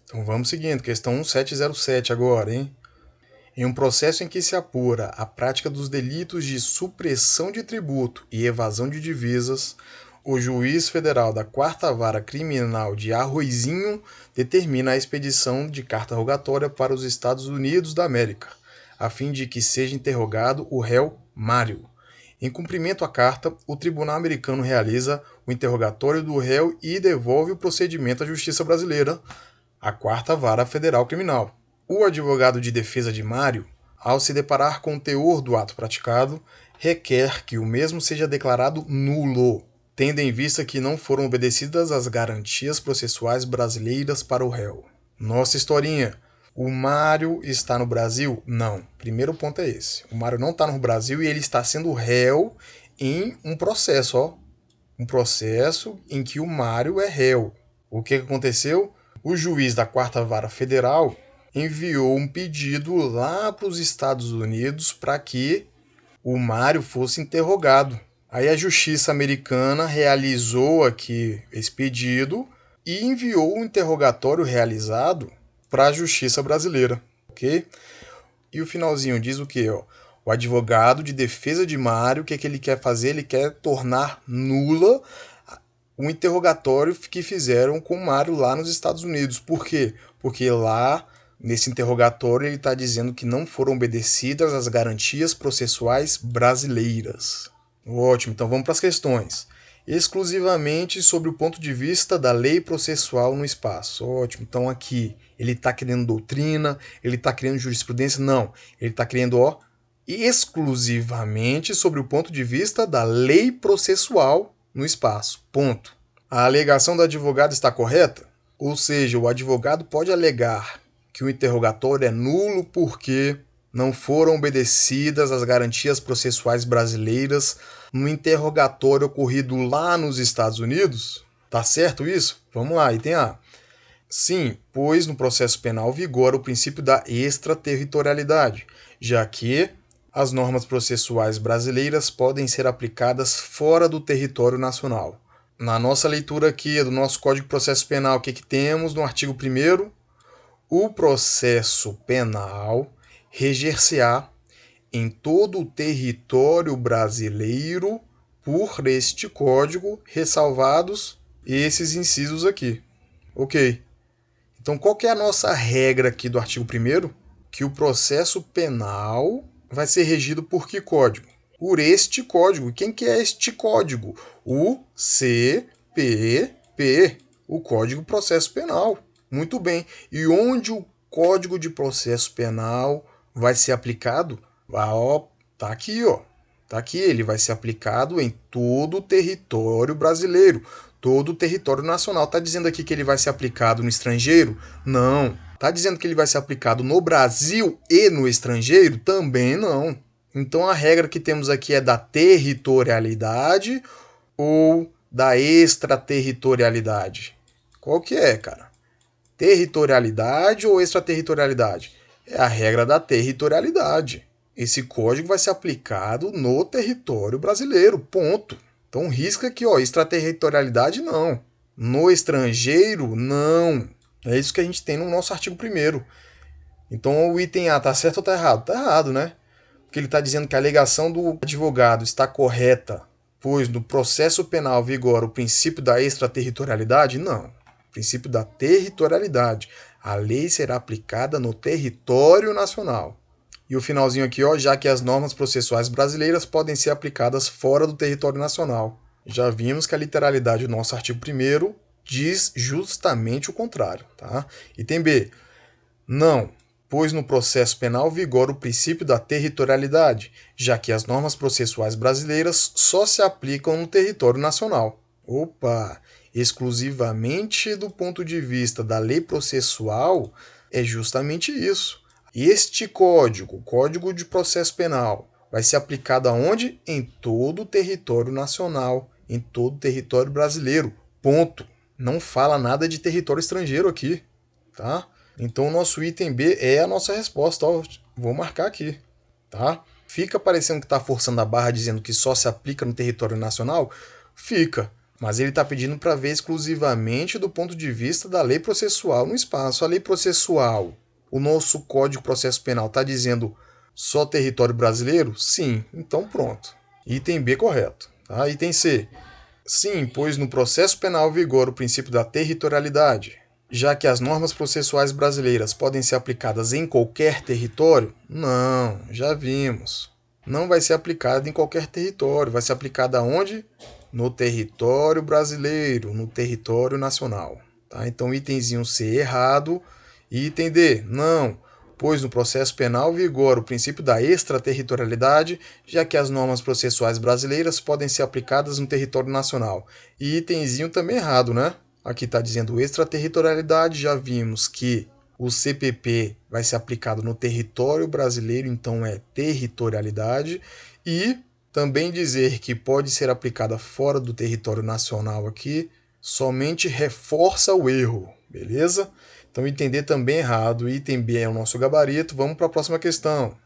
Então vamos seguindo, questão 1707 agora, hein? Em um processo em que se apura a prática dos delitos de supressão de tributo e evasão de divisas, o juiz federal da Quarta Vara Criminal de Arroizinho determina a expedição de carta rogatória para os Estados Unidos da América, a fim de que seja interrogado o réu Mário. Em cumprimento à carta, o tribunal americano realiza o interrogatório do réu e devolve o procedimento à Justiça brasileira, a Quarta Vara Federal Criminal. O advogado de defesa de Mário, ao se deparar com o teor do ato praticado, requer que o mesmo seja declarado nulo, tendo em vista que não foram obedecidas as garantias processuais brasileiras para o réu. Nossa historinha. O Mário está no Brasil? Não. Primeiro ponto é esse. O Mário não está no Brasil e ele está sendo réu em um processo, ó. Um processo em que o Mário é réu. O que aconteceu? O juiz da Quarta Vara Federal enviou um pedido lá para os Estados Unidos para que o Mário fosse interrogado. Aí a Justiça americana realizou aqui esse pedido e enviou o interrogatório realizado para a Justiça brasileira, ok? E o finalzinho diz o quê? Ó? O advogado de defesa de Mário, o que é que ele quer fazer? Ele quer tornar nula o interrogatório que fizeram com o Mário lá nos Estados Unidos. Por quê? Porque lá, nesse interrogatório, ele está dizendo que não foram obedecidas as garantias processuais brasileiras. Ótimo, então vamos para as questões. Exclusivamente sobre o ponto de vista da lei processual no espaço. Ótimo, então aqui ele está querendo doutrina, ele está querendo jurisprudência? Não, ele está querendo exclusivamente sobre o ponto de vista da lei processual no espaço. Ponto. A alegação do advogado está correta? Ou seja, o advogado pode alegar que o interrogatório é nulo porque não foram obedecidas as garantias processuais brasileiras no interrogatório ocorrido lá nos Estados Unidos? Tá certo isso? Vamos lá, item A. Sim, pois no processo penal vigora o princípio da extraterritorialidade, já que as normas processuais brasileiras podem ser aplicadas fora do território nacional. Na nossa leitura aqui do nosso Código de Processo Penal, o que temos no artigo 1º? O processo penal reger-se-á em todo o território brasileiro por este código, ressalvados esses incisos aqui. Ok. Então, qual que é a nossa regra aqui do artigo 1º? Que o processo penal vai ser regido por que código? Por este código. Quem que é este código? O CPP, o Código de Processo Penal. Muito bem. E onde o Código de Processo Penal vai ser aplicado? Tá aqui, ó. Tá aqui, ele vai ser aplicado em todo o território brasileiro, todo o território nacional. Tá dizendo aqui que ele vai ser aplicado no estrangeiro? Não. Tá dizendo que ele vai ser aplicado no Brasil e no estrangeiro? Também não. Então a regra que temos aqui é da territorialidade ou da extraterritorialidade? Qual que é, cara? Territorialidade ou extraterritorialidade? É a regra da territorialidade. Esse código vai ser aplicado no território brasileiro, ponto. Então risca aqui, ó, extraterritorialidade não. No estrangeiro, não. É isso que a gente tem no nosso artigo 1º. Então o item A tá certo ou tá errado? Tá errado, né? Porque ele está dizendo que a alegação do advogado está correta, pois no processo penal vigora o princípio da extraterritorialidade? Não. O princípio da territorialidade. A lei será aplicada no território nacional. E o finalzinho aqui, ó, já que as normas processuais brasileiras podem ser aplicadas fora do território nacional. Já vimos que a literalidade do nosso artigo 1º diz justamente o contrário, tá? Item B. Não, pois no processo penal vigora o princípio da territorialidade, já que as normas processuais brasileiras só se aplicam no território nacional. Opa! Exclusivamente do ponto de vista da lei processual, é justamente isso. Este código, Código de Processo Penal, vai ser aplicado aonde? Em todo o território nacional, em todo o território brasileiro. Ponto. Não fala nada de território estrangeiro aqui, tá? Então o nosso item B é a nossa resposta, ó. Vou marcar aqui, tá? Fica parecendo que está forçando a barra dizendo que só se aplica no território nacional? Fica, Mas ele está pedindo para ver exclusivamente do ponto de vista da lei processual no espaço. A lei processual, o nosso Código de Processo Penal está dizendo só território brasileiro? Sim, então pronto. Item B correto. Tá? Item C. Sim, pois no processo penal vigora o princípio da territorialidade, já que as normas processuais brasileiras podem ser aplicadas em qualquer território? Não, já vimos. Não vai ser aplicada em qualquer território, vai ser aplicada onde? No território brasileiro, no território nacional. Tá? Então, itemzinho C errado. Item D, não, pois no processo penal vigora o princípio da extraterritorialidade, já que as normas processuais brasileiras podem ser aplicadas no território nacional. E itemzinho também errado, né? Aqui está dizendo extraterritorialidade, já vimos que o CPP vai ser aplicado no território brasileiro, então é territorialidade. E também dizer que pode ser aplicada fora do território nacional aqui somente reforça o erro, beleza? Então entender também errado, item B é o nosso gabarito. Vamos para a próxima questão.